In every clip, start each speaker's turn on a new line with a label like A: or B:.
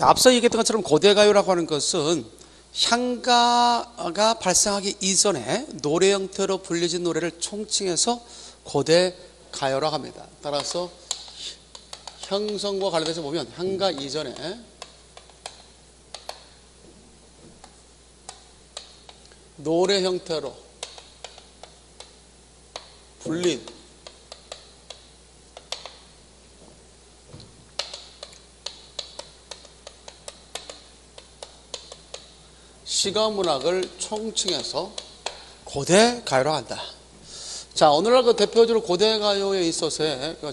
A: 앞서 얘기했던 것처럼 고대가요라고 하는 것은 향가가 발생하기 이전에 노래 형태로 불려진 노래를 총칭해서 고대가요라고 합니다. 따라서 형성과 관련해서 보면 향가 이전에 노래 형태로 불린 시가문학을 총칭해서 고대가요라고 한다. 자, 오늘날 그 대표적으로 고대가요에 있어서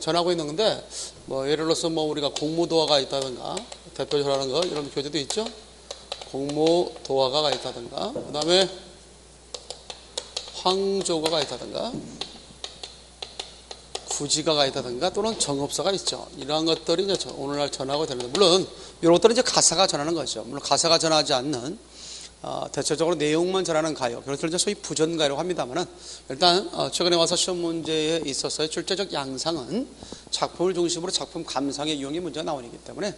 A: 전하고 있는 건데, 예를 들어서 우리가 공무도화가 있다든가, 대표적으로 하는 거, 이런 교재도 있죠? 공무도화가가 있다든가, 그 다음에 황조가가 있다든가, 구지가가 있다든가, 또는 정업사가 있죠. 이러한 것들이 이제 오늘날 전하고 되는데, 물론, 이런 것들은 이제 가사가 전하는 거죠. 물론 가사가 전하지 않는, 대체적으로 내용만 전하는 가요, 그것을 이제 소위 부전가요라고 합니다만은, 일단 최근에 와서 시험 문제에 있어서의 출제적 양상은 작품을 중심으로 작품 감상의 유형의 문제가 나오기 때문에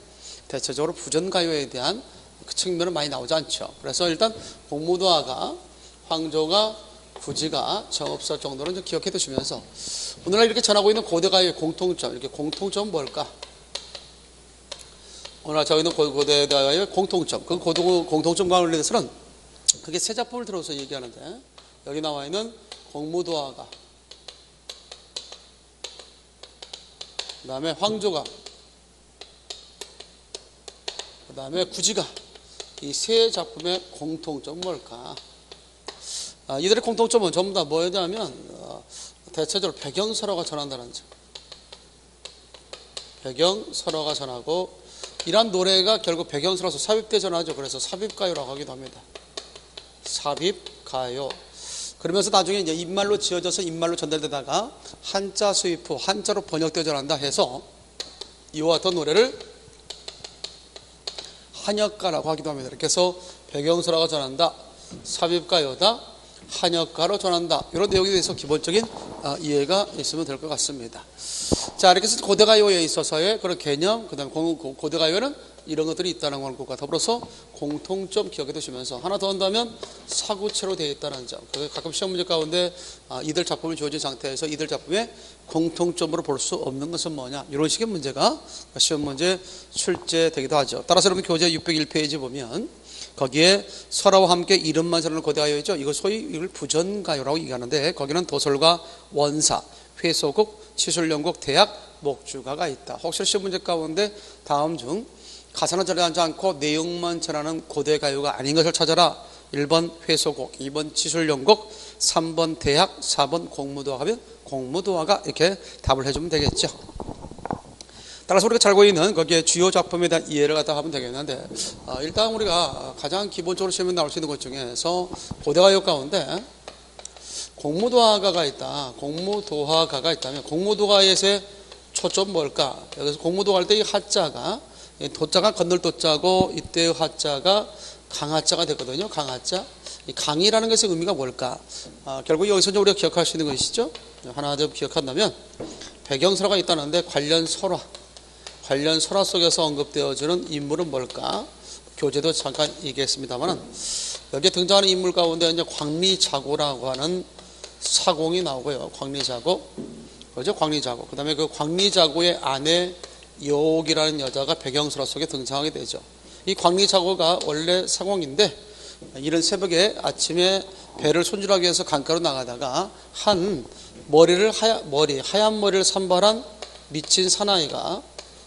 A: 대체적으로 부전가요에 대한 그 측면은 많이 나오지 않죠. 그래서 일단 공무도화가, 황조가, 구지가, 정업사 정도는 좀 기억해 두시면서 오늘날 이렇게 전하고 있는 고대가요의 공통점, 이렇게 공통점은 뭘까? 오늘 저희는 고대가요의 공통점, 그 공통점과 관련해서는 그게 세 작품을 들어서 얘기하는데, 여기 나와 있는 공무도화가, 그 다음에 황조가, 그 다음에 구지가, 이 세 작품의 공통점은 뭘까? 이들의 공통점은 전부 다 뭐냐면 대체적으로 배경설화가 전한다는 점. 배경설화가 전하고, 이러한 노래가 결국 배경설화서 삽입돼 전하죠. 그래서 삽입가요라고 하기도 합니다. 삽입가요. 그러면서 나중에 이제 입말로 지어져서 입말로 전달되다가 한자 수입 후 한자로 번역되어 전한다 해서 이와 같은 노래를 한역가라고 하기도 합니다. 이렇게 해서 배경설화가 전한다, 삽입가요다, 한역가로 전한다, 이런 내용에 대해서 기본적인 이해가 있으면 될 것 같습니다. 자, 이렇게 해서 고대가요에 있어서의 그런 개념, 그 다음에 고대가요에는 이런 것들이 있다는 것과 더불어서 공통점 기억해 두시면서 하나 더 한다면 사구체로 되어 있다는 점. 가끔 시험 문제 가운데 이들 작품을 주어진 상태에서 이들 작품의 공통점으로 볼 수 없는 것은 뭐냐, 이런 식의 문제가 시험 문제 출제되기도 하죠. 따라서 여러분 교재 601페이지 보면 거기에 설화와 함께 이름만 전하는 고대가요이죠. 이걸 소위 이걸 부전가요라고 얘기하는데, 거기는 도설과 원사, 회소곡, 치술연곡, 대학, 목주가가 있다. 혹시 시험 문제 가운데 다음 중 가사는 전하지 않고 내용만 전하는 고대가요가 아닌 것을 찾아라. 1번 회소곡, 2번 치술연곡, 3번 대학, 4번 공무도화 하면 공무도화가 이렇게 답을 해주면 되겠죠. 따라서 우리가 잘 알고 있는 거기에 주요 작품에 대한 이해를 갖다 하면 되겠는데, 일단 우리가 가장 기본적으로 시험에 나올 수 있는 것 중에서 고대가요 가운데 공무도화가가 있다, 공무도화가가 있다면 공무도화에서의 초점 뭘까? 여기서 공무도화 할 때 이 하자가, 도자가 건널 도자고 이때의 하자가 강하자가 되거든요. 강하자. 이 강이라는 것의 의미가 뭘까? 결국 여기서 우리가 기억할 수 있는 것이죠. 하나 더 기억한다면 배경설화가 있다는데 관련 설화 속에서 언급되어지는 인물은 뭘까? 교재도 잠깐 얘기했습니다만 여기에 등장하는 인물 가운데 이제 광리자고라고 하는 사공이 나오고요. 광리자고, 그렇죠? 광리자고. 그 다음에 그 광리자고의 아내 여옥이라는 여자가 배경설화 속에 등장하게 되죠. 이 광리자고가 원래 사공인데, 이른 새벽에 아침에 배를 손질하기 위해서 강가로 나가다가 한 하얀 머리를 산발한 미친 사나이가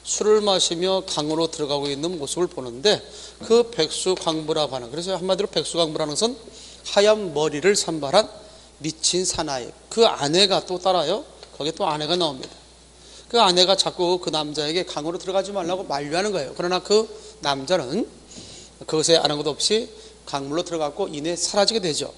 A: 술을 마시며 강으로 들어가고 있는 모습을 보는데, 그 백수광부라고 하는, 그래서 한마디로 백수광부라는 것은 하얀 머리를 산발한 미친 사나이, 그 아내가 또 따라요. 거기에 또 아내가 나옵니다. 그 아내가 자꾸 그 남자에게 강으로 들어가지 말라고 만류하는 거예요. 그러나 그 남자는 그것에 아는 것 없이 강물로 들어갔고 이내 사라지게 되죠.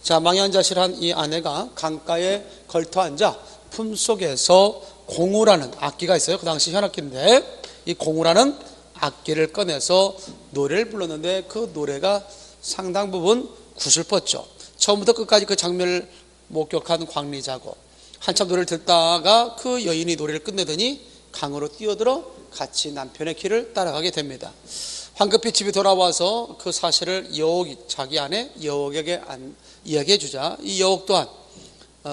A: 자, 망연자실한 이 아내가 강가에 걸터 앉아 품속에서 공우라는 악기가 있어요. 그 당시 현악기인데 이 공우라는 악기를 꺼내서 노래를 불렀는데 그 노래가 상당 부분 구슬펐죠. 처음부터 끝까지 그 장면을 목격한 광리자고 한참 노래를 듣다가 그 여인이 노래를 끝내더니 강으로 뛰어들어 같이 남편의 길을 따라가게 됩니다. 황급히 집에 돌아와서 그 사실을 자기 아내 여옥에게 이야기해 주자 이 여옥 또한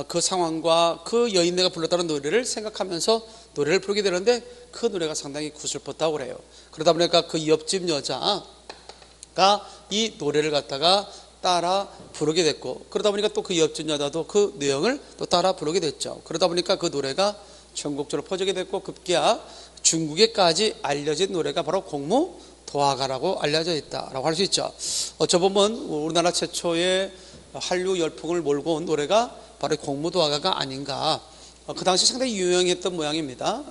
A: 그 상황과 그 여인네가 불렀다는 노래를 생각하면서 노래를 부르게 되는데 그 노래가 상당히 구슬펐다고 그래요. 그러다 보니까 그 옆집 여자가 이 노래를 갖다가 따라 부르게 됐고, 그러다 보니까 또 그 옆집 여자도 그 내용을 또 따라 부르게 됐죠. 그러다 보니까 그 노래가 전국적으로 퍼지게 됐고 급기야 중국에까지 알려진 노래가 바로 공무도화가라고 알려져 있다라고 할 수 있죠. 어쩌보면 우리나라 최초의 한류 열풍을 몰고 온 노래가 바로 공무도화가가 아닌가. 그 당시 상당히 유명했던 모양입니다.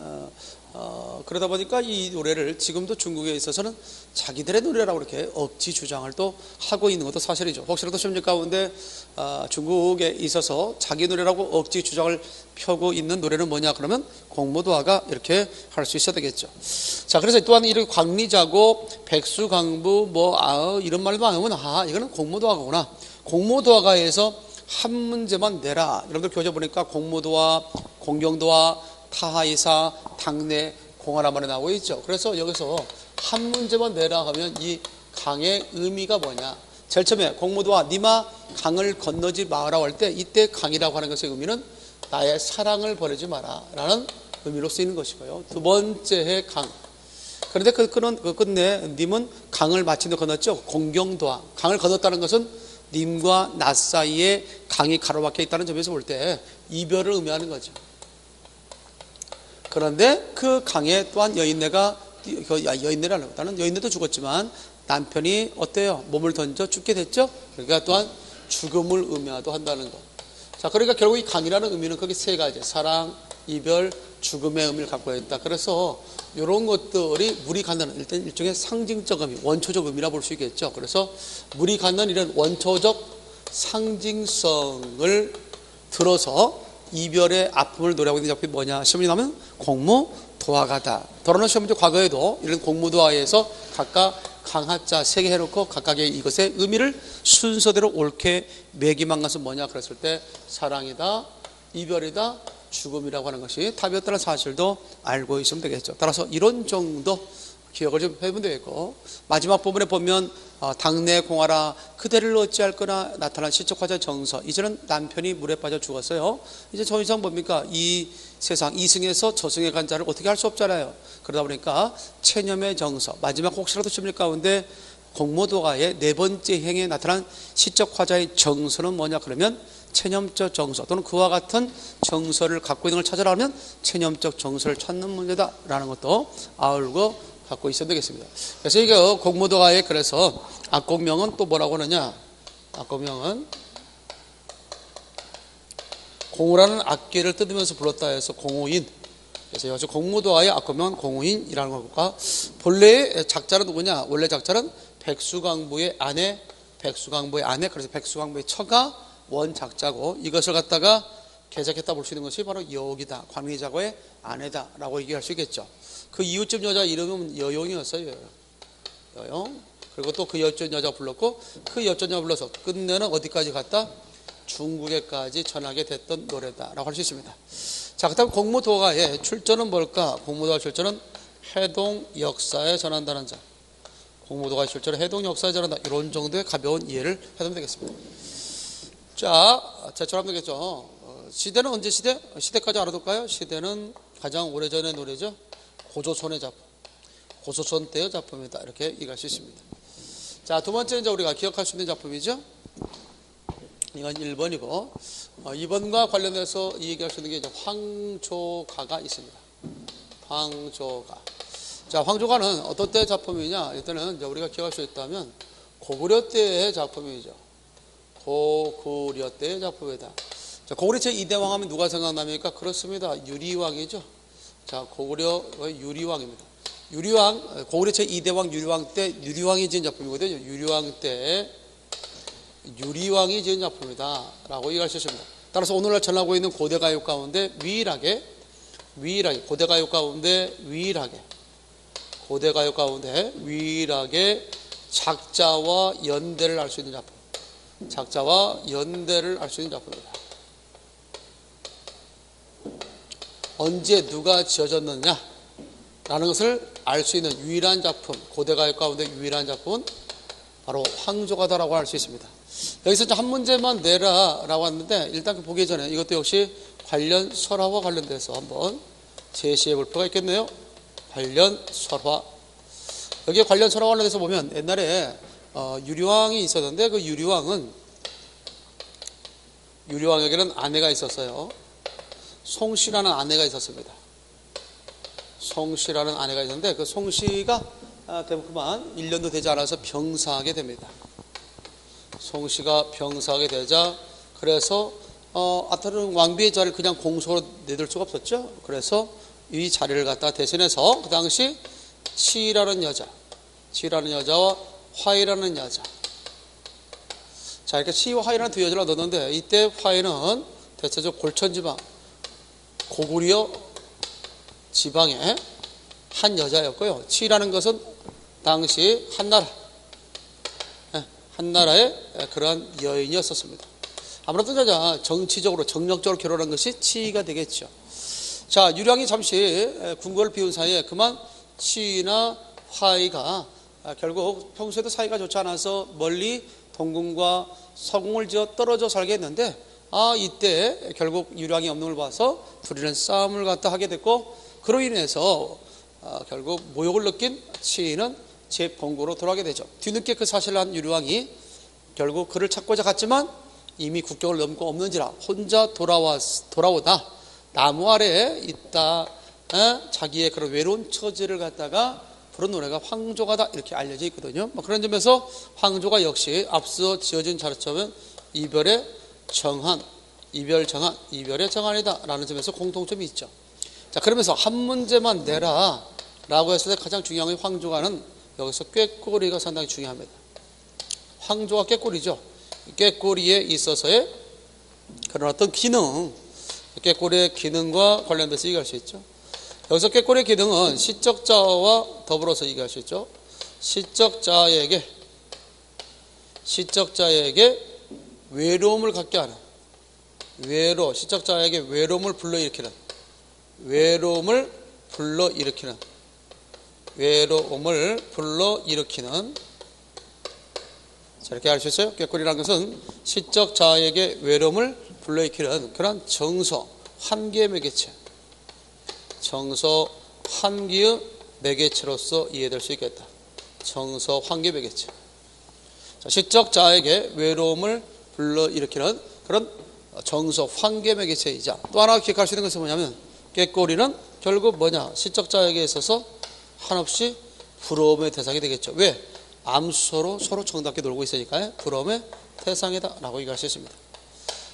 A: 그러다 보니까 이 노래를 지금도 중국에 있어서는 자기들의 노래라고 이렇게 억지 주장을 또 하고 있는 것도 사실이죠. 혹시라도 심리 가운데 중국에 있어서 자기 노래라고 억지 주장을 펴고 있는 노래는 뭐냐 그러면 공무도화가 이렇게 할 수 있어야 되겠죠. 자, 그래서 또한 이렇게 광리자고 백수강부 이런 말도 안 하면 이거는 공무도화가구나. 공무도화가에서 한 문제만 내라. 여러분들 교재 보니까 공무도화, 공경도화, 타하이사, 당내, 공화라만에 나오고 있죠. 그래서 여기서 한 문제만 내라 하면 이 강의 의미가 뭐냐. 제일 처음에 공무도화 니마 강을 건너지 마라고 할 때 이때 강이라고 하는 것의 의미는 나의 사랑을 버리지 마라 라는 의미로 쓰이는 것이고요. 두 번째의 강. 그런데 그 끝내 님은 강을 마침내 건넜죠. 공경도화. 강을 건넜다는 것은 님과 나 사이에 강이 가로막혀 있다는 점에서 볼 때 이별을 의미하는 거죠. 그런데 그 강에 또한 여인네라는 여인네도 죽었지만 남편이 어때요? 몸을 던져 죽게 됐죠. 그러니까 또한 죽음을 의미하도 한다는 것. 자, 그러니까 결국 이 강이라는 의미는 거기 세 가지, 사랑, 이별, 죽음의 의미를 갖고 있다. 그래서 이런 것들이 물이 갖는 일단 일종의 상징적 의미, 원초적 의미라 볼 수 있겠죠. 그래서 물이 갖는 이런 원초적 상징성을 들어서 이별의 아픔을 노래하고 있는 작품이 뭐냐 시험이 나면 공무도화가다. 더러는 시험 문제 과거에도 이런 공무도화에서 각각 강하자 세 개 해놓고 각각의 이것의 의미를 순서대로 옳게 매기만 것은 뭐냐 그랬을 때 사랑이다, 이별이다, 죽음이라고 하는 것이 답이었다는 사실도 알고 있으면 되겠죠. 따라서 이런 정도 기억을 좀 해보면 되겠고, 마지막 부분에 보면 당내 공하라 그대를 어찌할 거나 나타난 시적화자 정서. 이제는 남편이 물에 빠져 죽었어요. 이제 더 이상 뭡니까? 이 세상 이승에서 저승에 간 자를 어떻게 할 수 없잖아요. 그러다 보니까 체념의 정서. 마지막 혹시라도 심리 가운데 공무도가의 네 번째 행에 나타난 시적화자의 정서는 뭐냐 그러면 체념적 정서 또는 그와 같은 정서를 갖고 있는 걸 찾으라면 체념적 정서를 찾는 문제다라는 것도 아울고 갖고 있어야 되겠습니다. 그래서 이게 공무도가의 그래서 악곡명은 또 뭐라고 하느냐? 악곡명은 공우라는 악기를 뜯으면서 불렀다 해서 공우인. 그래서 여기서 공무도가의 악곡명은 공우인이라는 것과 본래의 작자는 누구냐? 원래 작자는 백수강부의 아내, 그래서 백수강부의 처가 원작자고 이것을 갖다가 개작했다 볼 수 있는 것이 바로 여옥이다. 광리자고의 아내다라고 얘기할 수 있겠죠. 그 이웃집 여자 이름은 여용이었어요. 여용. 그리고 또 그 옆집 여자 불렀고 그 옆집 여자 불러서 끝내는 어디까지 갔다? 중국에까지 전하게 됐던 노래다라고 할 수 있습니다. 자, 그다음 공무도가의 출전은 뭘까? 공무도가 출전은 해동 역사에 전한다는 점. 공무도가 출전은 해동 역사에 전한다. 이런 정도의 가벼운 이해를 해두면 되겠습니다. 자, 제처럼 되겠죠. 시대는 언제 시대? 시대까지 알아둘까요? 시대는 가장 오래전의 노래죠. 고조선의 작품. 고조선 때의 작품이다. 이렇게 얘기할 수 있습니다. 자, 두 번째 이제 우리가 기억할 수 있는 작품이죠. 이건 1번이고 2번과 관련해서 얘기할 수 있는 게 이제 황조가가 있습니다. 황조가. 자, 황조가는 어떤 때의 작품이냐? 일단은 이제 우리가 기억할 수 있다면 고구려 때의 작품이죠. 고구려 때의 작품이다. 자, 고구려 제2대왕 하면 누가 생각납니까? 그렇습니다. 유리왕이죠. 자, 고구려 유리왕입니다. 유리왕, 고구려 제2대왕 유리왕 때 유리왕이 지은 작품이거든요. 유리왕 때 유리왕이 지은 작품이다 라고 얘기할 수 있습니다. 따라서 오늘날 전하고 있는 고대가요 가운데 유일하게 고대가요 가운데 유일하게 작자와 연대를 알 수 있는 작품. 작자와 연대를 알 수 있는 작품입니다. 언제 누가 지어졌느냐? 라는 것을 알 수 있는 유일한 작품, 고대가요 가운데 유일한 작품은 바로 황조가다라고 할 수 있습니다. 여기서 이제 한 문제만 내라라고 하는데, 일단 보기 전에 이것도 역시 관련 설화와 관련돼서 한번 제시해 볼 필요가 있겠네요. 관련 설화. 여기에 관련 설화와 관련돼서 보면 옛날에 유리왕이 있었는데, 그 유리왕에게는 아내가 있었어요. 송씨라는 아내가 있었습니다. 송씨라는 아내가 있었는데, 그 송씨가 그만 1년도 되지 않아서 병사하게 됩니다. 송씨가 병사하게 되자, 그래서 아타르는 왕비의 자리를 그냥 공소로 내둘 수가 없었죠. 그래서 이 자리를 갖다 대신해서 그 당시 치라는 여자와 화이라는 여자, 자, 이렇게 치와 화이라는 두 여자를 넣었는데, 이때 화이는 대체적으로 골천지방, 고구려 지방의 한 여자였고요. 치라는 것은 당시 한나라의 그러한 여인이었었습니다. 아무래도 여자 정치적으로 정력적으로 결혼한 것이 치가 되겠죠. 자, 유량이 잠시 궁궐을 비운 사이에 그만 치나 화이가 결국 평소에도 사이가 좋지 않아서 멀리 동궁과 서궁을 지어 떨어져 살게 했는데, 이때 결국 유량이 없는 걸 봐서 둘이는 싸움을 갖다 하게 됐고, 그로 인해서 결국 모욕을 느낀 치는 제 본고로 돌아가게 되죠. 뒤늦게 그 사실을 한 유량이 결국 그를 찾고자 갔지만 이미 국경을 넘고 없는지라 혼자 돌아오다 나무 아래에 있다 자기의 그런 외로운 처지를 갖다가 부른 노래가 황조가다 이렇게 알려져 있거든요. 그런 점에서 황조가 역시 앞서 지어진 자료처럼 이별의 정한, 이별의 정한이다 라는 점에서 공통점이 있죠. 자, 그러면서 한 문제만 내라 라고 했을 때 가장 중요한 게 황조가는 여기서 꾀꼬리가 상당히 중요합니다. 황조가 꾀꼬리죠. 꾀꼬리에 있어서의 그런 어떤 기능, 꾀꼬리의 기능과 관련돼서 얘기할 수 있죠. 여기서 꾀꼬리의 기능은 시적자와 더불어서 얘기할 수 있죠. 시적자에게 외로움을 갖게 하는, 시적자에게 외로움을 불러일으키는, 자, 이렇게 알 수 있어요. 꾀꼬리라는 것은 시적자에게 외로움을 불러일으키는 그런 정서, 환기의 매개체, 정서, 환기의 매개체로서 이해될 수 있겠다. 정서, 환기의 매개체. 자, 시적자에게 외로움을 불러일으키는 그런 정서, 환기의 매개체이자, 또 하나 기억할 수 있는 것은 뭐냐면, 꾀꼬리는 결국 뭐냐, 시적자에게 있어서 한없이 부러움의 대상이 되겠죠. 왜? 암수로 서로 정답게 놀고 있으니까요. 부러움의 대상이다 라고 얘기할 수 있습니다.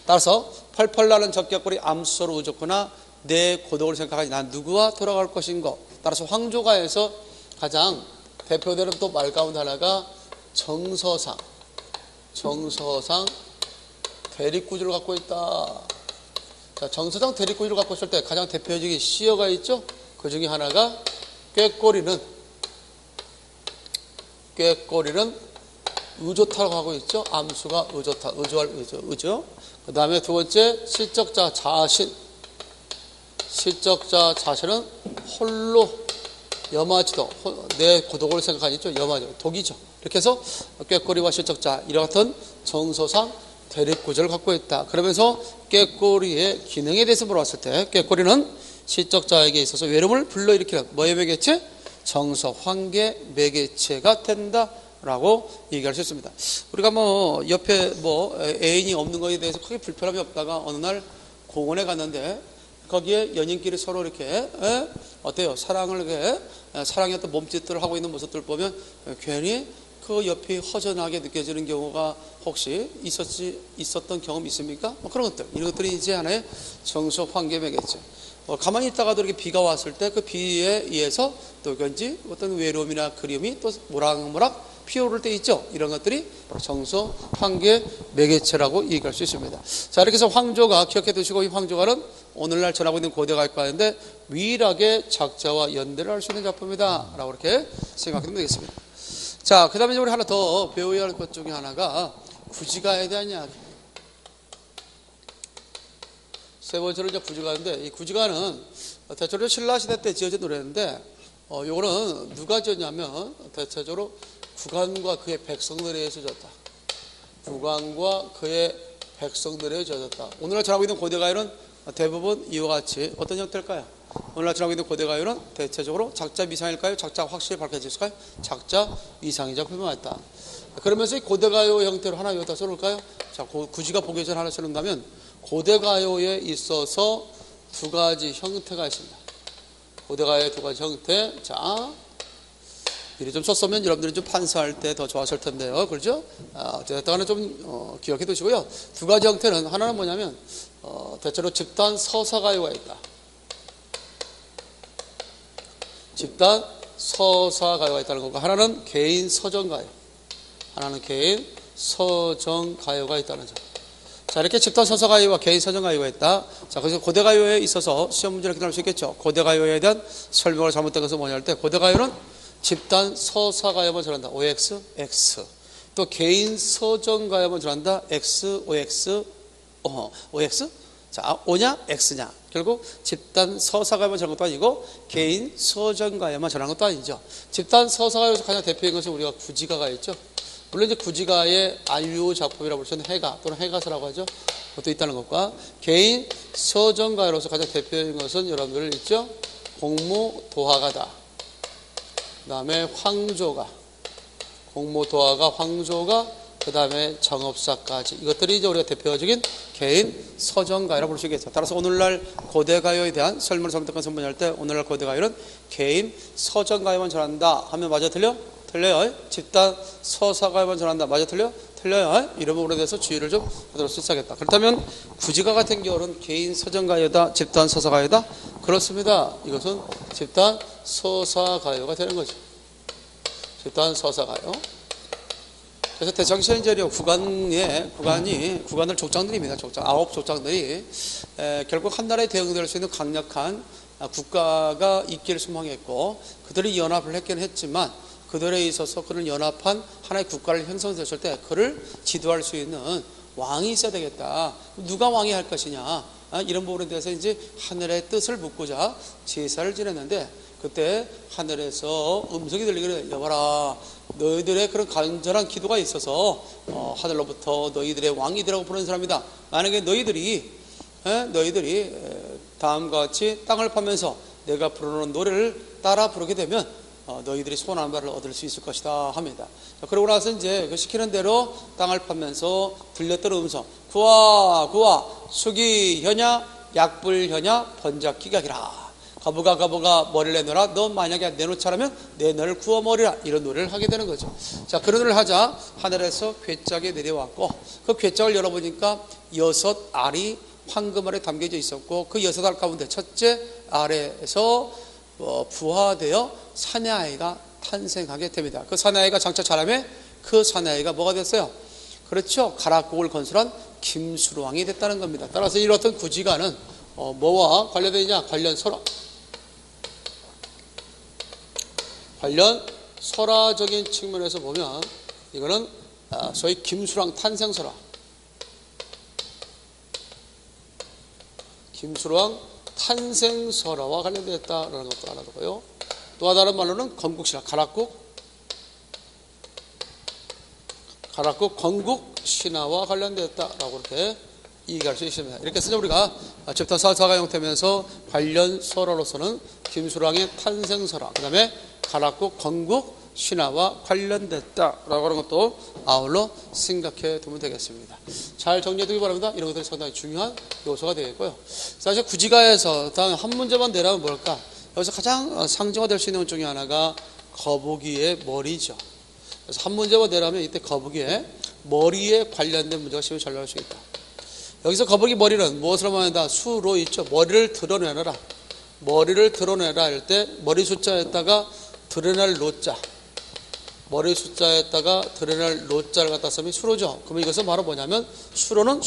A: 따라서 펄펄 나는 저 꾀꼬리 암수로 우졌구나, 내 고독을 생각하니 난 누구와 돌아갈 것인가. 따라서 황조가에서 가장 대표되는 또 말 가운데 하나가 정서상 대립구조를 갖고 있다. 자, 정서상 대립구조를 갖고 있을 때 가장 대표적인 시어가 있죠. 그 중에 하나가 꾀꼬리는 의좋다라고 하고 있죠. 암수가 의좋다, 의조할 의죠. 그 다음에 두 번째 시적자 자신은 홀로 염하지도, 내 고독을 생각하니죠. 염하죠, 독이죠. 이렇게 해서 꾀꼬리와 시적자 이와 같은 정서상 대립구조를 갖고 있다. 그러면서 꾀꼬리의 기능에 대해서 물어봤을 때, 꾀꼬리는 시적자에게 있어서 외로움을 불러일으키는 뭐의 매개체? 정서, 환기의 매개체가 된다라고 얘기할 수 있습니다. 우리가 옆에 애인이 없는 것에 대해서 크게 불편함이 없다가 어느 날 공원에 갔는데, 거기에 연인끼리 서로 이렇게 어때요? 사랑의 어떤 몸짓들을 하고 있는 모습들을 보면 괜히 그 옆이 허전하게 느껴지는 경우가 혹시 있었던 경험 있습니까? 그런 것들, 이런 것들이 이제 하나의 정서 환기의 매개체. 가만히 있다가도 이렇게 비가 왔을 때 그 비에 의해서 또 그런지 어떤 외로움이나 그리움이 또 모락모락 피어오를 때 있죠. 이런 것들이 정서 환기의 매개체라고 얘기할 수 있습니다. 자, 이렇게 해서 황조가 기억해 두시고, 이 황조가는 오늘날 전하고 있는 고대가요가인데 유일하게 작자와 연대를 할 수 있는 작품이다 라고 이렇게 생각하면 되겠습니다. 자, 그 다음에 우리 하나 더 배워야 할 것 중에 하나가 구지가에 대한 이야기. 세 번째로 이제 구지가인데, 이 구지가는 대체로 신라시대 때 지어진 노래인데, 요거는 누가 지었냐면 대체적으로 국왕과 그의 백성들에 의해서 지었다. 국왕과 그의 백성들에 의해서 지었다. 오늘날 전하고 있는 고대가요는 대부분 이와 같이 어떤 형태일까요? 오늘날 전하고 있는 고대가요는 대체적으로 작자 미상일까요? 작자 확실히 밝혀졌을까요? 작자 미상이자 표명했다. 그러면서 이 고대가요 형태로 하나 여기다 써놓을까요? 자, 구지가 보기 전에 하나 써놓는다면 고대가요에 있어서 두 가지 형태가 있습니다. 고대가요의 두 가지 형태. 자, 미리 좀 썼으면 여러분들이 좀 판사할 때 더 좋았을 텐데요. 그렇죠? 어쨌든 좀 기억해 두시고요. 두 가지 형태는 하나는 뭐냐면 대체로 집단 서사가요가 있다. 집단 서사가요가 있다는 거고, 하나는 개인 서정가요. 하나는 개인 서정가요가 있다는 점. 자, 이렇게 집단 서사가요와 개인 서정가요가 있다. 자, 그래서 고대가요에 있어서 시험 문제를 기다릴 수 있겠죠. 고대가요에 대한 설명을 잘못된 것은 뭐냐 할 때, 고대가요는 집단 서사가요만 전한다. OX, X. 또 개인 서정가요만 전한다. X, OX, OX? 자, O냐, X냐. 결국 집단 서사가요만 전한 것도 아니고 개인 서정가요만 전한 것도 아니죠. 집단 서사가요에서 가장 대표인 것은 우리가 구지가가 있죠. 물론 이제 구지가의 안류 작품이라고 볼 수 있는 해가 또는 해가서라고 하죠. 그것도 있다는 것과 개인 서정가요로서 가장 대표인 것은 여러분들 있죠. 공무도화가다. 그 다음에 황조가, 공무도화가, 황조가, 그 다음에 정업사까지. 이것들이 이제 우리가 대표적인 개인 서정가요라고 볼 수 있겠죠. 따라서 오늘날 고대가요에 대한 설문을 선택한 선문할 때 오늘날 고대가요는 개인 서정가요만 전한다 하면 맞아 틀려? 틀려요. 집단 서사가요만 전한다. 맞아 틀려? 틀려요. 이런 부분에 대해서 주의를 좀 하도록 수 있어야겠다. 그렇다면 구지가 같은 경우는 개인 서정가요다, 집단 서사가요다? 그렇습니다. 이것은 집단 서사가요가 되는 거죠. 집단 서사가요. 그래서 대청시현제력 구간을 족장들입니다. 족장, 9족장들이 결국 한 나라의 대응이 될 수 있는 강력한 국가가 있기를 소망했고, 그들이 연합을 했긴 했지만 그들에 있어서 그런 연합한 하나의 국가를 형성했을 때 그를 지도할 수 있는 왕이 있어야 되겠다. 누가 왕이 할 것이냐, 이런 부분에 대해서 이제 하늘의 뜻을 묻고자 제사를 지냈는데, 그때 하늘에서 음성이 들리기를, 여봐라, 너희들의 그런 간절한 기도가 있어서 하늘로부터 너희들의 왕이 되라고 부르는 사람이다. 만약에 너희들이 다음과 같이 땅을 파면서 내가 부르는 노래를 따라 부르게 되면 너희들이 소원하는 바를 얻을 수 있을 것이다 합니다. 그러고 나서 이제 그 시키는 대로 땅을 파면서 들렸던 음성, 구하 구하 수기현야 약불현야 번작기각이라. 거북아 머리를 내놓으라. 너 만약에 내놓자라면 내 너를 구워머리라. 이런 노래를 하게 되는 거죠. 자, 그런 노래를 하자 하늘에서 괴짝이 내려왔고, 그 괴짝을 열어보니까 6알이 황금알에 담겨져 있었고, 그 6알 가운데 첫째 알에서 부화되어 사내아이가 탄생하게 됩니다. 그 사내아이가 장차 자라매 그 사내아이가 뭐가 됐어요? 그렇죠. 가락국을 건설한 김수로왕이 됐다는 겁니다. 따라서 이렇던 구지가는 뭐와 관련되느냐? 관련 설화적인 측면에서 보면 이거는 소위 김수랑 탄생설화, 김수랑 탄생설화와 관련되었다라는 것도 하나 더고요. 또 다른 말로는 건국신화, 가락국 건국신화와 관련되었다라고 이렇게 이해할 수 있습니다. 이렇게 해서 우리가 집단 서사가 형태면서 관련 설화로서는 김수랑의 탄생설화, 그 다음에 가락국 건국 신화와 관련됐다라고 하는 것도 아울러 생각해 두면 되겠습니다. 잘 정리해 두기 바랍니다. 이런 것들이 상당히 중요한 요소가 되겠고요. 사실 구지가에서 다음 한 문제만 내라면 뭘까? 여기서 가장 상징화될 수 있는 것 중에 하나가 거북이의 머리죠. 그래서 한 문제만 내라면 이때 거북이의 머리에 관련된 문제가 시험에 잘 나올 수 있다. 여기서 거북이 머리는 무엇으로 말한다? 수로 있죠. 머리를 드러내라. 머리를 드러내라 할 때 머리 숫자에다가 드러낼 로자, 머리 숫자에다가 드러낼 로자를 갖다 쓰면 수로죠. 그러면 이것은 바로 뭐냐면 수로는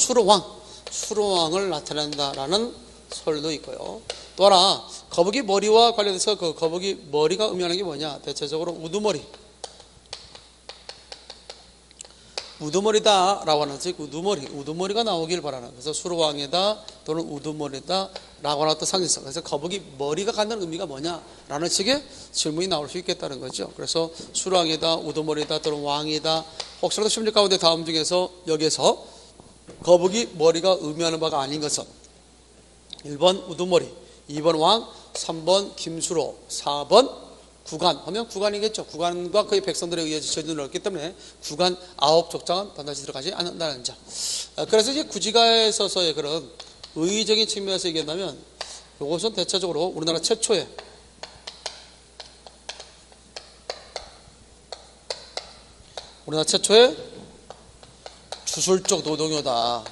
A: 수로왕을 나타낸다라는 설도 있고요. 또 하나 거북이 머리와 관련해서 그 거북이 머리가 의미하는 게 뭐냐? 대체적으로 우두머리다라고 하는 우두머리가 나오길 바라는. 그래서 수로왕이다 또는 우두머리다 라고 하는 또 상징성. 그래서 거북이 머리가 갖는 의미가 뭐냐라는 식의 질문이 나올 수 있겠다는 거죠. 그래서 수랑이다, 우두머리다, 또는 왕이다. 혹시라도 심리 가운데 다음 중에서 여기에서 거북이 머리가 의미하는 바가 아닌 것은 1번 우두머리, 2번 왕, 3번 김수로, 4번 구간 하면 구간이겠죠. 구간과 그의 백성들에 의해 저주를 얻기 때문에 구간 9족장은 반드시 들어가지 않는다는 점. 그래서 이제 구지가에 있어서의 그런 의의적인 측면에서 얘기한다면 이것은 대체적으로 우리나라 최초의 주술적 노동요다.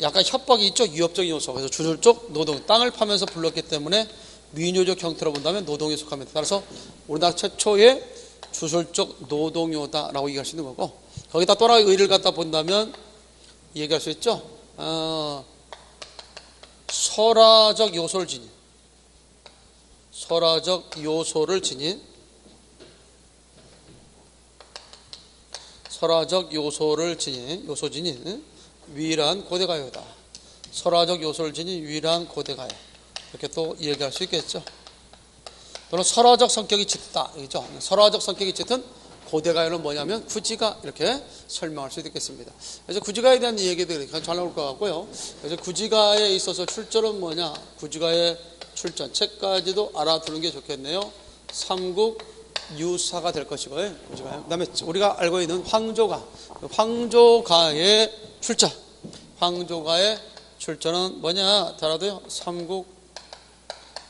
A: 약간 협박이 있죠. 위협적인 요소. 그래서 주술적 노동, 땅을 파면서 불렀기 때문에 민요적 형태로 본다면 노동에 속합니다. 따라서 우리나라 최초의 주술적 노동요다라고 얘기할 수 있는 거고, 거기다 또 하나의 의의를 갖다 본다면 얘기할 수 있죠. 설화적 요소를 지닌, 요소 지닌 유일한 고대가요다. 설화적 요소를 지닌 유일한 고대가요. 이렇게 또 얘기할 수 있겠죠. 또는 설화적 성격이 짙다. 그죠? 설화적 성격이 짙은 고대가요는 뭐냐면 구지가, 이렇게 설명할 수 있겠습니다. 그래서 구지가에 대한 얘기들이 잘 나올 것 같고요. 그래서 구지가에 있어서 출전은 뭐냐? 구지가의 출전 책까지도 알아두는 게 좋겠네요. 삼국유사가 될 것이고요. 구지가요. 그다음에 우리가 알고 있는 황조가의 출전. 황조가의 출전은 뭐냐? 달아도요.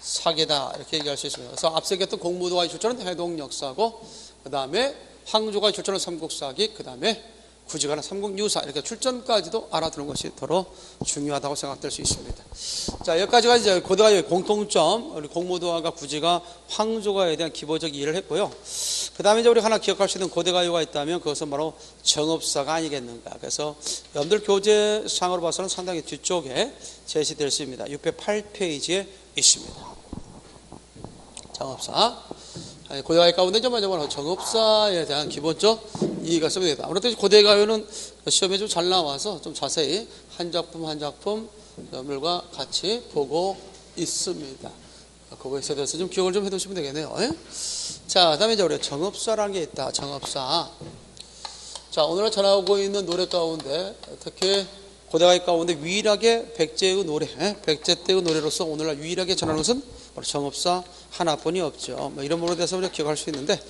A: 삼국사계다. 이렇게 얘기할 수 있습니다. 그래서 앞서 얘기했던 공무도가의 출전은 해동역사고, 그 다음에 황조가의 출전은 삼국사기, 그 다음에 구지가는 삼국유사. 이렇게 출전까지도 알아두는 것이 더러 중요하다고 생각될 수 있습니다. 자, 여기까지가 이제 고대가요의 공통점, 우리 공무도가가 구지가 황조가에 대한 기본적 이해를 했고요. 그 다음에 이제 우리가 하나 기억할 수 있는 고대가요가 있다면 그것은 바로 정업사가 아니겠는가. 그래서 여러분들 교재상으로 봐서는 상당히 뒤쪽에 제시될 수 있습니다. 608페이지에 있습니다. 정업사. 고대가요 가운데 먼저 정업사에 대한 기본적 이해가 있으면 되겠다. 아무래도 고대가요는 시험에 좀 잘 나와서 좀 자세히 한 작품 한 작품 여러분들과 같이 보고 있습니다. 그거에 대해서 좀 기억을 좀 해두시면 되겠네요. 자, 그 다음에 이제 우리가 정업사라는 게 있다. 정업사. 자, 오늘 전하고 있는 노래 가운데 특히 고대가요 가운데 유일하게 백제의 노래, 백제 때의 노래로서 오늘날 유일하게 전하는 것은 바로 정업사 하나뿐이 없죠. 이런 부분에 대해서 우리가 기억할 수 있는데,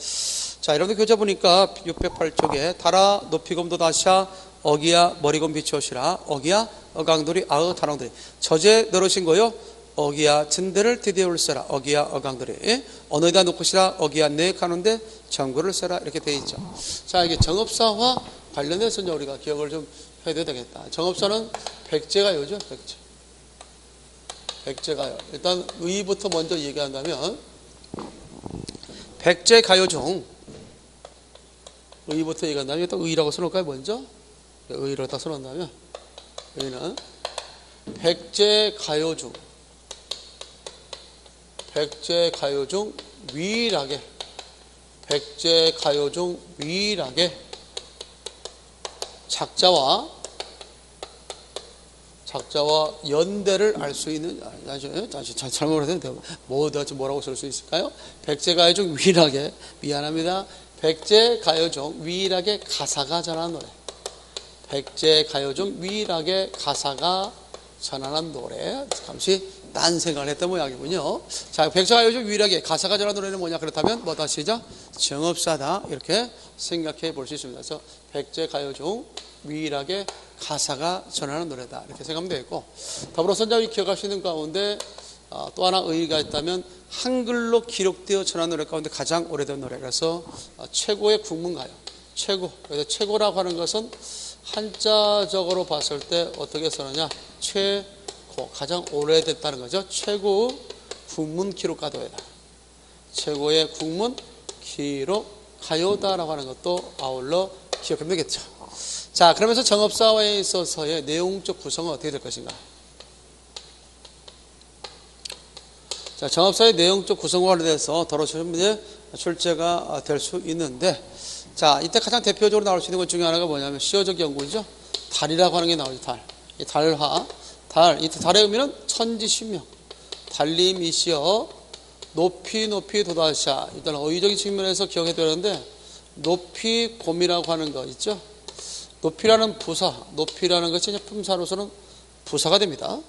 A: 자, 여러분들 교재 보니까 608쪽에 달아 높이곰도 다시야 어기야 머리곰 비추시라 어기야 어강돌이 아으 다랑돌이 저제 너르신 거요. 어기야 진대를 드디어 올세라 어기야 어강돌이 어느에다 놓고시라 어기야 내 가는데 정구를 세라. 이렇게 되어 있죠. 자, 이게 정업사와 관련해서 우리가 기억을 좀 해야 되겠다. 정업사는 백제가요죠. 백제가요. 일단 의부터 먼저 얘기한다면 백제가요 중 의부터 얘기한다면 또 의라고 써놓을까요? 먼저 의로 딱 써놓는다면 의는 백제가요 중 유일하게 작자와 연대를 알 수 있는, 잘못을 해도 뭐라고 쓸 수 있을까요? 백제가요 중 유일하게, 미안합니다. 백제가요 중 유일하게 가사가 전하는 노래. 백제가요 중 유일하게 가사가 전하는 노래. 잠시 딴 생각을 했던 모양이군요. 자, 백제가요 중 유일하게 가사가 전하는 노래는 뭐냐? 그렇다면 뭐다 시작? 정업사다. 이렇게 생각해 볼 수 있습니다. 그래서 백제가요 중 유일하게 가사가 전하는 노래다. 이렇게 생각하면 되겠고, 더불어서 이제 기억할 수 있는 가운데 또 하나 의의가 있다면 한글로 기록되어 전하는 노래 가운데 가장 오래된 노래. 그래서 최고의 국문가요. 그래서 최고라고 하는 것은 한자적으로 봤을 때 어떻게 써느냐? 최고, 가장 오래됐다는 거죠. 최고 국문 기록가도이다. 최고의 국문 기록 가요다라고 하는 것도 아울러 기억하면 되겠죠. 자, 그러면서 정업사에 있어서의 내용적 구성은 어떻게 될 것인가? 자, 정업사의 내용적 구성과 관련해서 더러 출제가 될 수 있는데, 자, 이때 가장 대표적으로 나올 수 있는 것 중에 하나가 뭐냐면 시어적 연구이죠. 달이라고 하는 게 나오죠. 달. 이 달화. 이 달의 의미는 천지신명. 달림이시여 높이 높이 돋아샤. 일단 어휘적인 측면에서 기억해야 되는데 높이 곰이라고 하는 거 있죠. 높이라는 부사, 높이라는 것이 이제 품사로서는 부사가 됩니다.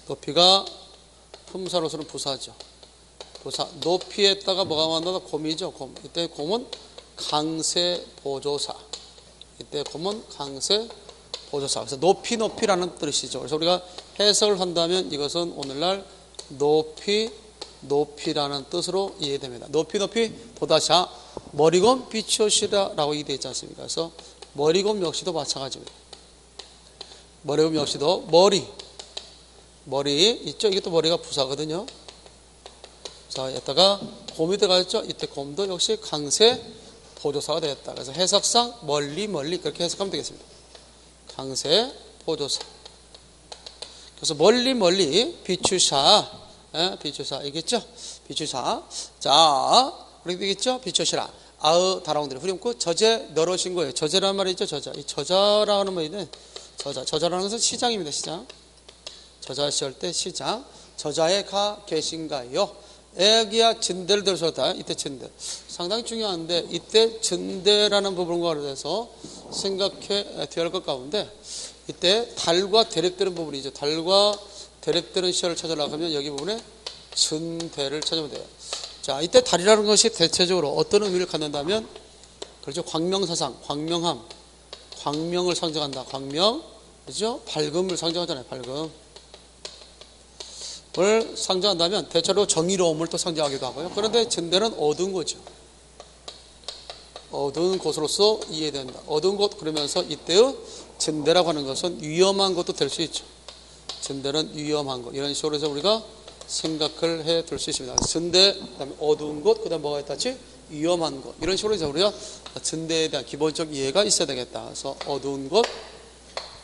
A: 높이가 품사로서는 부사죠. 부사. 높이에다가 뭐가 만나다 곰이죠. 곰. 이때 곰은 강세 보조사. 이때 곰은 강세 보조사. 그래서 높이 높이라는 뜻이죠. 그래서 우리가 해석을 한다면 이것은 오늘날 높이 높이라는 뜻으로 이해됩니다. 높이 높이 돋아샤 머리곰 비추시라라고 이해되어 있지 않습니까? 그래서 머리곰 역시도 마찬가지입니다. 머리곰 역시도 머리 있죠? 이게 또 머리가 부사거든요. 자, 여기다가 곰이 들어가죠. 이때 곰도 역시 강세 보조사가 되었다. 그래서 해석상 멀리 그렇게 해석하면 되겠습니다. 강세 보조사. 그래서 멀리 비추샤. 비추사 이겠죠? 비추사. 자, 그렇게 되겠죠? 비추시라. 아으 다라운들이 후렴구 저제 너러신 거예요. 저제라는 말이 있죠. 저자. 이 저자라는 말이는 저자라는 것은 시장입니다. 시장. 저자 시할 때 시장. 저자에 가 계신가요? 애기야 진대를 들으셨다. 이때 진대. 상당히 중요한데 이때 진대라는 부분과 관련해서 생각해 되어야 할 것 가운데 이때 달과 대립되는 부분이죠. 달과 대립되는 시어를 찾으려고 하면 여기 부분에 진대를 찾으면 돼요. 자, 이때 달이라는 것이 대체적으로 어떤 의미를 갖는다면 그렇죠. 광명사상, 광명함, 광명을 상징한다. 광명, 그렇죠? 밝음을 상징하잖아요. 밝음. 을 상징한다면 대체로 정의로움을 또 상징하기도 하고요. 그런데 진대는 어두운 거죠. 어두운 곳으로서 이해된다. 어두운 곳 그러면서 이때의 진대라고 하는 것은 위험한 것도 될 수 있죠. 진대는 위험한 것 이런 식으로 해서 우리가 생각을 해 둘 수 있습니다. 진대 그다음에 어두운 곳 그다음 뭐가 있다지 위험한 것 이런 식으로 해서 우리가 진대에 대한 기본적 이해가 있어야 되겠다. 그래서 어두운 곳,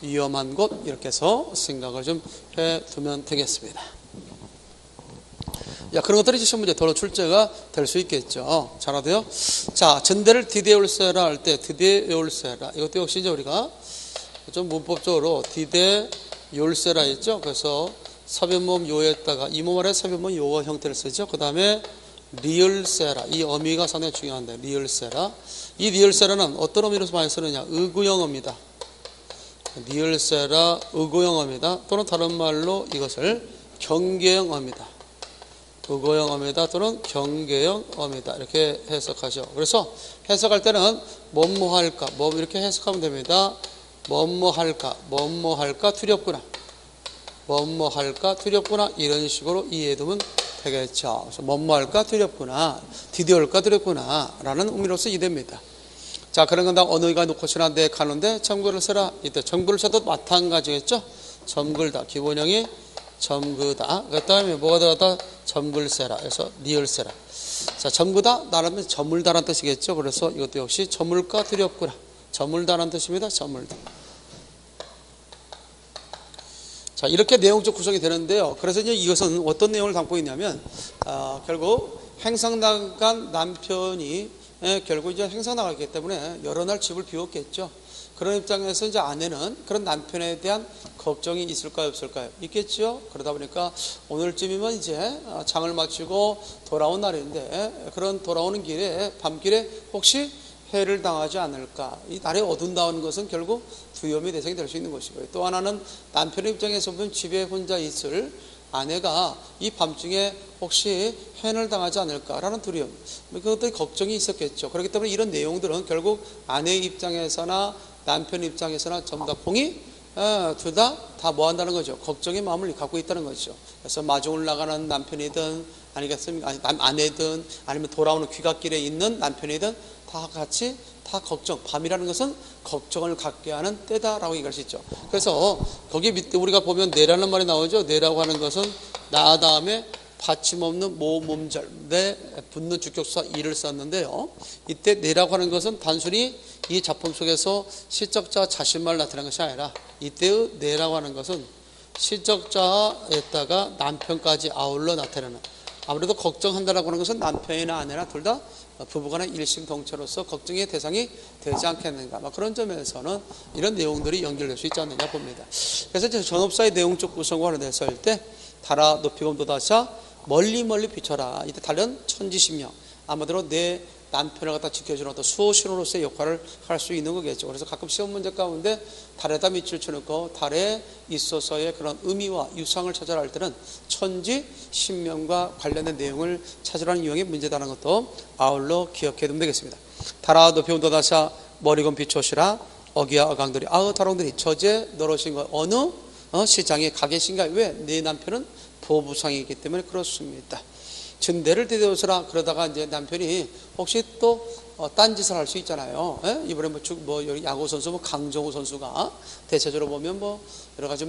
A: 위험한 곳 이렇게 해서 생각을 좀 해 두면 되겠습니다. 야, 그런 것들이 시험 문제 도로 출제가 될 수 있겠죠. 잘 알아요? 자, 진대를 디데올세라 할 때 디데올세라 이것도 역시 이제 우리가 좀 문법적으로 디데올세라 했죠. 그래서 사변모음 요에다가 이모말에 사변모음 요어 형태를 쓰죠. 그 다음에 리얼세라 이 어미가 상당히 중요한데 리얼세라 이 리얼세라는 어떤 어미로서 많이 쓰느냐 의구형어입니다. 리얼세라 의구형어입니다. 또는 다른 말로 이것을 경계형어입니다. 의구형어입니다. 또는 경계형어입니다. 이렇게 해석하죠. 그래서 해석할 때는 뭐뭐할까 뭐 이렇게 해석하면 됩니다. 뭐뭐할까 두렵구나. 뭐뭐할까 두렵구나 이런 식으로 이해해두면 되겠죠. 그래서 뭐뭐할까 두렵구나 디디올까 두렵구나 라는 의미로서 이해됩니다. 자, 그런 건다 언어가 놓고서나 내 가는데 점글을 써라. 이때 점글을 써도 마찬가지겠죠. 점글다 기본형이 점그다. 그 다음에 뭐가 들어갔다? 점글세라. 그래서 리얼세라. 자, 점그다 나라면 저물다라는 뜻이겠죠. 그래서 이것도 역시 저물까 두렵구나. 저물다라는 뜻입니다. 저물다. 자, 이렇게 내용적 구성이 되는데요. 그래서 이제 이것은 어떤 내용을 담고 있냐면 결국 행상 나간 남편이 결국 이제 행상 나가기 때문에 여러 날 집을 비웠겠죠. 그런 입장에서 이제 아내는 그런 남편에 대한 걱정이 있을까요, 없을까요? 있겠죠. 그러다 보니까 오늘쯤이면 이제 장을 마치고 돌아온 날인데 그런 돌아오는 길에 밤길에 혹시 해를 당하지 않을까. 이 날이 어두운다는 것은 결국 두려움의 대상이 될 수 있는 것이고요. 또 하나는 남편의 입장에서 보면 집에 혼자 있을 아내가 이 밤중에 혹시 해를 당하지 않을까라는 두려움, 그것들이 걱정이 있었겠죠. 그렇기 때문에 이런 내용들은 결국 아내의 입장에서나 남편 입장에서나 전부 다 봉이 둘 다 뭐 한다는 거죠. 걱정의 마음을 갖고 있다는 거죠. 그래서 마중을 나가는 남편이든 아니겠습니까? 아내든 아니면 돌아오는 귀갓길에 있는 남편이든 다 같이 다 걱정. 밤이라는 것은 걱정을 갖게 하는 때다라고 얘기할 수 있죠. 그래서 거기 밑에 우리가 보면 내라는 말이 나오죠. 내라고 하는 것은 나 다음에 받침없는 모음음절 내 붙는 주격사 이를 썼는데요. 이때 내라고 하는 것은 단순히 이 작품 속에서 시적자 자신만 나타나는 것이 아니라 이때의 내라고 하는 것은 시적자에다가 남편까지 아울러 나타나는, 아무래도 걱정한다라고 하는 것은 남편이나 아내나 둘 다 부부간의 일심동체로서 걱정의 대상이 되지 않겠는가, 그런 점에서는 이런 내용들이 연결될 수 있지 않느냐 봅니다. 그래서 이제 전업사의 내용적 구성과 관련해서 할 때 달아 높이고 돋아샤 멀리 멀리 비춰라. 이때 달은 천지신명, 아마도 내 남편을 갖다 지켜주는 어떤 수호신호로서의 역할을 할 수 있는 거겠죠. 그래서 가끔 시험 문제 가운데 달에다 밑줄 쳐놓고 달에 있어서의 그런 의미와 유상을 찾아라 할 때는 천지 신명과 관련된 내용을 찾으라는 유형의 문제다는 것도 아울러 기억해 두면 되겠습니다. 달아 높이 온도다샤 머리건 비춰시라 어기야 어강들이 다롱들이 저제 너러신 것 어느 시장에 가 계신가? 왜? 내 남편은 보부상이기 때문에 그렇습니다. 전대를 대대오서라. 그러다가 이제 남편이 혹시 또 딴짓을 할 수 있잖아요. 이번에 야구 선수 강정호 선수가 대체적으로 보면 여러 가지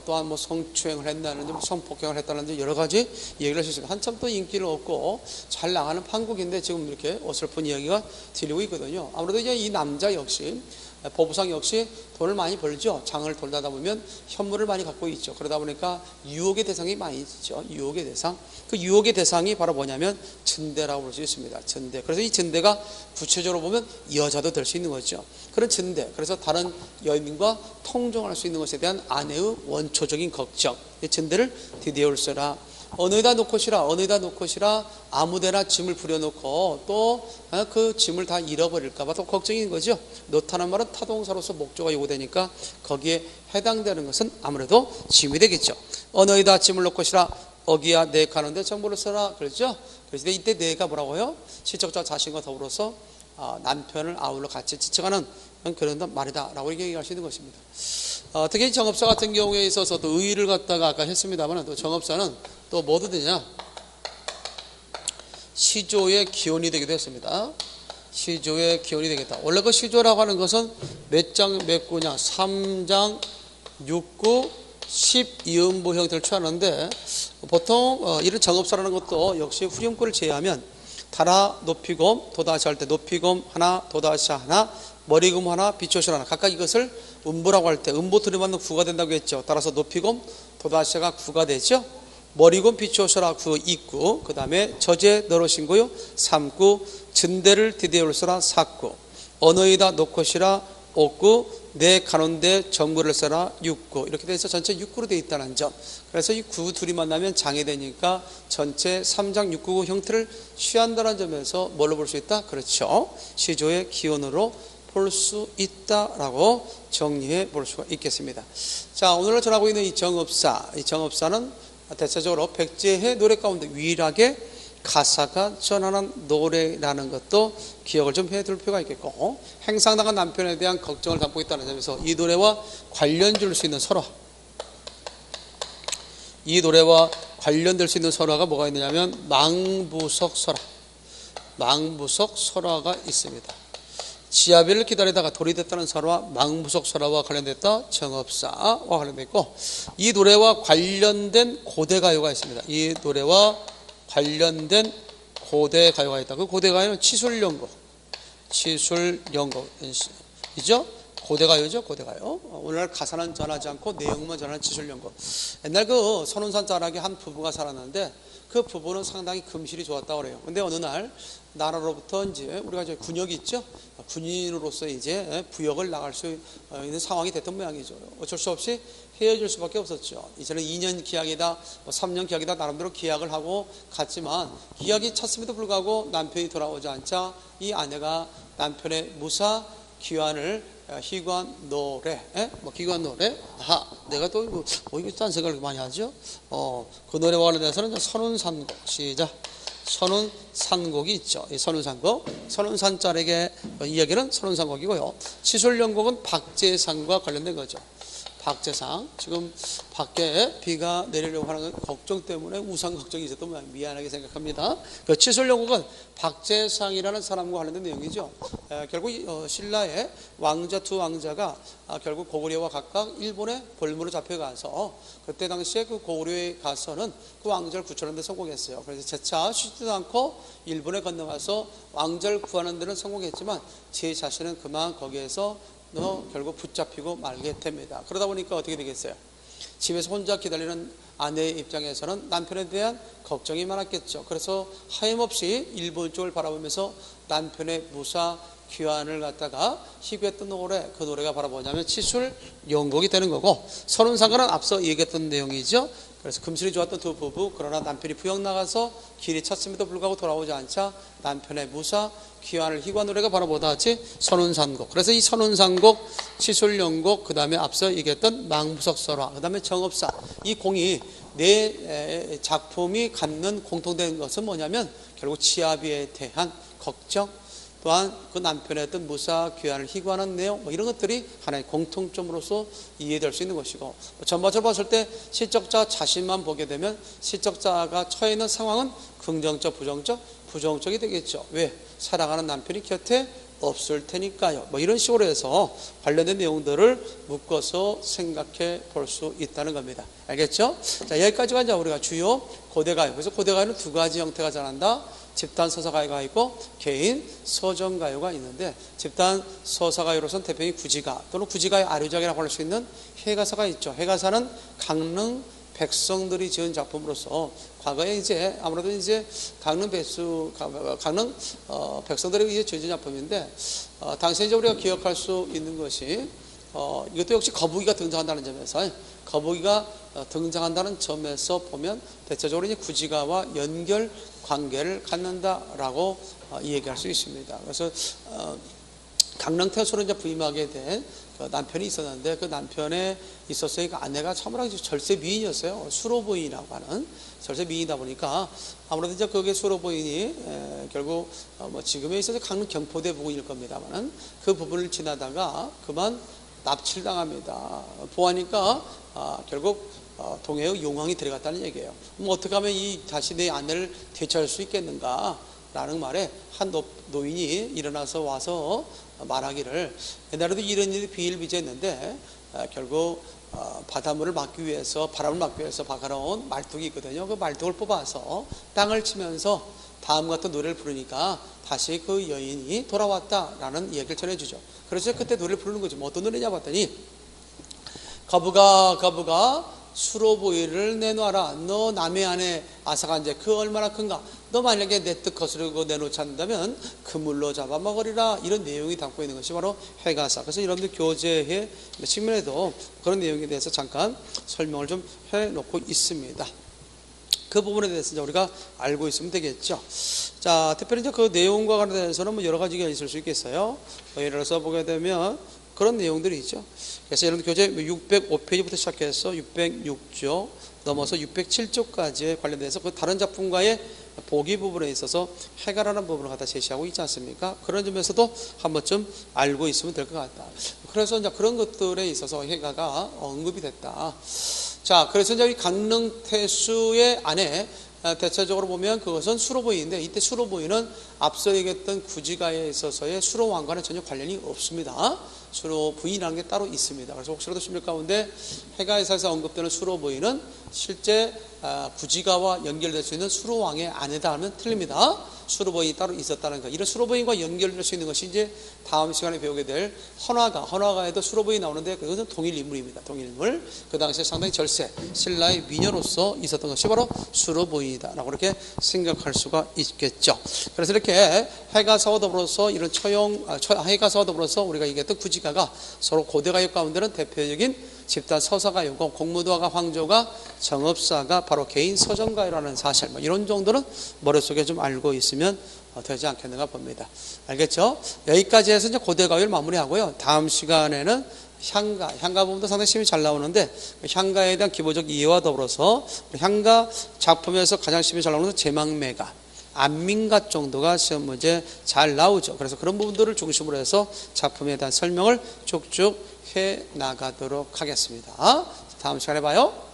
A: 또한 성추행을 했다는지 성폭행을 했다는지 여러 가지 얘기를 할 수 있어요. 한참 또 인기를 얻고 잘 나가는 판국인데 지금 이렇게 어설픈 이야기가 들리고 있거든요. 아무래도 이제 이 남자 역시 보부상 역시 돈을 많이 벌죠. 장을 돌다 보면 현물을 많이 갖고 있죠. 그러다 보니까 유혹의 대상이 많이 있죠. 유혹의 대상. 그 유혹의 대상이 바로 뭐냐면 전대라고 볼 수 있습니다. 전대. 그래서 이 전대가 구체적으로 보면 여자도 될 수 있는 거죠. 그런 전대. 그래서 다른 여인과 통정할 수 있는 것에 대한 아내의 원초적인 걱정. 이 전대를 디디올서라. 어느에다 놓고시라. 어느에다 놓고시라. 아무데나 짐을 부려놓고 또 그 짐을 다 잃어버릴까봐 또 걱정인 거죠. 놓다는 말은 타동사로서 목조가 요구되니까 거기에 해당되는 것은 아무래도 짐이 되겠죠. 어느에다 짐을 놓고시라. 어기야 내 가는데 정보를 써라. 그렇죠. 그래서 이때 내가 뭐라고요? 시적자 자신과 더불어서 남편을 아울러 같이 지쳐가는 그런 말이다 라고 얘기할 수 있는 것입니다. 특히 정업사 같은 경우에 있어서도 의의를 갖다가 아까 했습니다만 또 정업사는 또 뭐도 되냐? 시조의 기원이 되기도 했습니다. 시조의 기원이 되겠다. 원래 그 시조라고 하는 것은 몇 장 몇 구냐? 3장 6구 12음보 형태를 취하는데 보통 이런 정업사라는 것도 역시 후렴구를 제외하면 달아 높이곰 도다시 할 때 높이곰 하나 도다시 하나 머리금 하나 비초실 하나 각각 이것을 음보라고 할 때 음보 들이맞는 구가 된다고 했죠. 따라서 높이곰 도다시가 구가 되죠. 머리곰 비초시라 구 2구, 그 다음에 저제 너러신고요 3구, 전대를 디디올서라 4구, 언어이다 놓고시라 5구, 내 가운데 정구를 써라 6구. 이렇게 돼서 전체 6구로 되어 있다는 점. 그래서 이 구 둘이 만나면 장이 되니까 전체 3장 6구 형태를 취한다는 점에서 뭘로 볼 수 있다? 그렇죠. 시조의 기원으로 볼 수 있다라고 정리해 볼 수가 있겠습니다. 자, 오늘 전하고 있는 이 정업사는 대체적으로 백제의 노래 가운데 유일하게 가사가 전하는 노래라는 것도 기억을 좀 해둘 필요가 있겠고, 행상당한 남편에 대한 걱정을 담고 있다는 점에서 이 노래와 관련 줄 수 있는 설화, 이 노래와 관련될 수 있는 설화가 뭐가 있느냐면 망부석 설화가 있습니다. 지아비를 기다리다가 돌이 됐다는 설화, 망부석 설화와 관련됐다 정업사와 관련됐고, 이 노래와 관련된 고대가요가 있습니다. 이 노래와 관련된 고대가요가 있다. 그 고대가요는 치술연곡이죠. 고대가요죠. 고대가요. 오늘날 가사는 전하지 않고 내용만 전하는 치술연곡. 옛날 그 선운산 자락에 한 부부가 살았는데 그 부부는 상당히 금실이 좋았다고 그래요. 근데 어느 날 나라로부터 이제 우리가 이제 군역이 있죠. 군인으로서 이제 부역을 나갈 수 있는 상황이 됐던 모양이죠. 어쩔 수 없이 헤어질 수밖에 없었죠. 이제는 2년 기약이다, 3년 기약이다, 나름대로 기약을 하고 갔지만 기약이 찼음에도 불구하고 남편이 돌아오지 않자 이 아내가 남편의 무사 귀환을 희관 노래, 기관 노래, 내가 또 이거 딴 생각을 많이 하죠. 그 노래와 관련해서는 선운산곡, 시작. 선운산곡이 있죠. 이 선운산자락의 이야기는 선운산곡이고요. 치술연곡은 박재상과 관련된 거죠. 박재상, 지금 밖에 비가 내리려고 하는 걱정 때문에 우산 걱정이 있었던 모양, 미안하게 생각합니다. 그 치술연곡은 박재상이라는 사람과 관련된 내용이죠. 결국 신라의 왕자 두 왕자가 결국 고구려와 각각 일본에 볼모로 잡혀가서 그때 당시에 그 고구려에 가서는 그 왕자를 구출하는 데 성공했어요. 그래서 재차 쉬지도 않고 일본에 건너가서 왕자를 구하는 데는 성공했지만 제 자신은 그만 거기에서 결국 붙잡히고 말게 됩니다. 그러다 보니까 어떻게 되겠어요? 집에서 혼자 기다리는 아내의 입장에서는 남편에 대한 걱정이 많았겠죠. 그래서 하염없이 일본 쪽을 바라보면서 남편의 무사 귀환을 갖다가 희귀했던 노래, 그 노래가 바로 뭐냐면 치술연곡이 되는 거고, 선운산곡은 앞서 얘기했던 내용이죠. 그래서 금슬이 좋았던 두 부부, 그러나 남편이 부역 나가서 길이 찼음에도 불구하고 돌아오지 않자 남편의 무사 귀환을 희구한 노래가 바로 뭐다지? 선운산곡. 그래서 이 선운산곡, 치술연곡, 그 다음에 앞서 얘기했던 망부석설화, 그 다음에 정업사, 이 공이 네 작품이 갖는 공통된 것은 뭐냐면 결국 치아비에 대한 걱정, 또한 그 남편의 어떤 무사 귀환을 희구하는 내용, 이런 것들이 하나의 공통점으로서 이해될 수 있는 것이고, 전반적으로 봤을 때 시적자 자신만 보게 되면 시적자가 처해 있는 상황은 긍정적, 부정적이 되겠죠. 왜? 사랑하는 남편이 곁에 없을 테니까요. 이런 식으로 해서 관련된 내용들을 묶어서 생각해 볼 수 있다는 겁니다. 알겠죠? 자, 여기까지가 이제 우리가 주요 고대가요. 그래서 고대가요는 두 가지 형태가 자란다. 집단 서사가요가 있고 개인 서정가요가 있는데, 집단 서사가요로서는 대표적인 구지가 또는 구지가요 아류작이라고 할 수 있는 해가사가 있죠. 해가사는 강릉 백성들이 지은 작품으로서 과거에 이제 아무래도 이제 강릉 백성들이 이제 지은 작품인데, 당시에 이제 우리가 기억할 수 있는 것이 이것도 역시 거북이가 등장한다는 점에서, 거북이가 등장한다는 점에서 보면 대체적으로 이제 구지가와 연결 관계를 갖는다라고 얘기할 수 있습니다. 그래서 강릉태수로 이제 부임하게 된 그 남편이 있었는데, 그 남편에 있어서 그 아내가 참으로 절세 미인이었어요. 수로부인이라고 하는 절세 미인이다 보니까 아무래도 이제 그게 수로부인이 결국 지금에 있어서 강릉 경포대 부근일 겁니다만은 그 부분을 지나다가 그만 납치를 당합니다. 보아니까 결국 동해의 용왕이 들어갔다는 얘기예요. 어떻게 하면 다시 내 아내를 되찾을 수 있겠는가? 라는 말에 한 노인이 일어나서 와서 말하기를, 옛날에도 이런 일이 비일비재했는데 결국 바닷물을 막기 위해서, 바람을 막기 위해서 박아놓은 말뚝이 있거든요. 그 말뚝을 뽑아서 땅을 치면서 다음 같은 노래를 부르니까 다시 그 여인이 돌아왔다라는 얘기를 전해주죠. 그래서 그때 노래를 부르는 거죠. 어떤 노래냐 봤더니, 거북아 수로보이를 내놔라. 너 남의 아내 아사간제 그 얼마나 큰가. 너 만약에 내 뜻 거스르고 내놓지 않는다면 그물로 잡아먹으리라. 이런 내용이 담고 있는 것이 바로 해가사. 그래서 여러분들 교재의 측면에도 그런 내용에 대해서 잠깐 설명을 좀 해놓고 있습니다. 그 부분에 대해서 이제 우리가 알고 있으면 되겠죠. 자, 특별히 이제 그 내용과 관련해서는 여러 가지가 있을 수 있겠어요. 예를 들어서 보게 되면 그런 내용들이 있죠. 그래서 여러분 교재 605페이지부터 시작해서 606조 넘어서 607조까지에 관련돼서 그 다른 작품과의 보기 부분에 있어서 해가라는 부분을 갖다 제시하고 있지 않습니까? 그런 점에서도 한 번쯤 알고 있으면 될 것 같다. 그래서 이제 그런 것들에 있어서 해가가 언급이 됐다. 자, 그래서 이제 이 강릉태수의 아내, 대체적으로 보면 그것은 수로부인인데, 이때 수로부인은 앞서 얘기했던 구지가에 있어서의 수로왕과는 전혀 관련이 없습니다. 수로부인이라는 게 따로 있습니다. 그래서 혹시라도 신명 가운데 해가에서 언급되는 수로부인은 실제 구지가와 연결될 수 있는 수로왕의 아내다 하면 틀립니다. 수로부인이 따로 있었다는 것. 이런 수로부인과 연결될 수 있는 것이 이제 다음 시간에 배우게 될 헌화가에도 수로부인이 나오는데, 그것은 동일 인물입니다. 동일 인물. 그 당시에 상당히 절세, 신라의 미녀로서 있었던 것이 바로 수로부인이다라고 이렇게 생각할 수가 있겠죠. 그래서 이렇게 해가사와 더불어서 이런 해가사와 더불어서 우리가 얘기했던 구지가가 서로 고대가요 가운데는 대표적인 집단 서사가요고, 공무도가 황조가 정업사가 바로 개인 서정가요라는 사실, 이런 정도는 머릿속에 좀 알고 있으면 되지 않겠는가 봅니다. 알겠죠? 여기까지 해서 이제 고대가요를 마무리하고요. 다음 시간에는 향가 부분도 상당히 심히 잘 나오는데, 향가에 대한 기본적 이해와 더불어서 향가 작품에서 가장 심히 잘 나오는 것은 제망매가, 안민가 정도가 시험 문제 잘 나오죠. 그래서 그런 부분들을 중심으로 해서 작품에 대한 설명을 쭉쭉 해 나가도록 하겠습니다. 다음 시간에 봐요.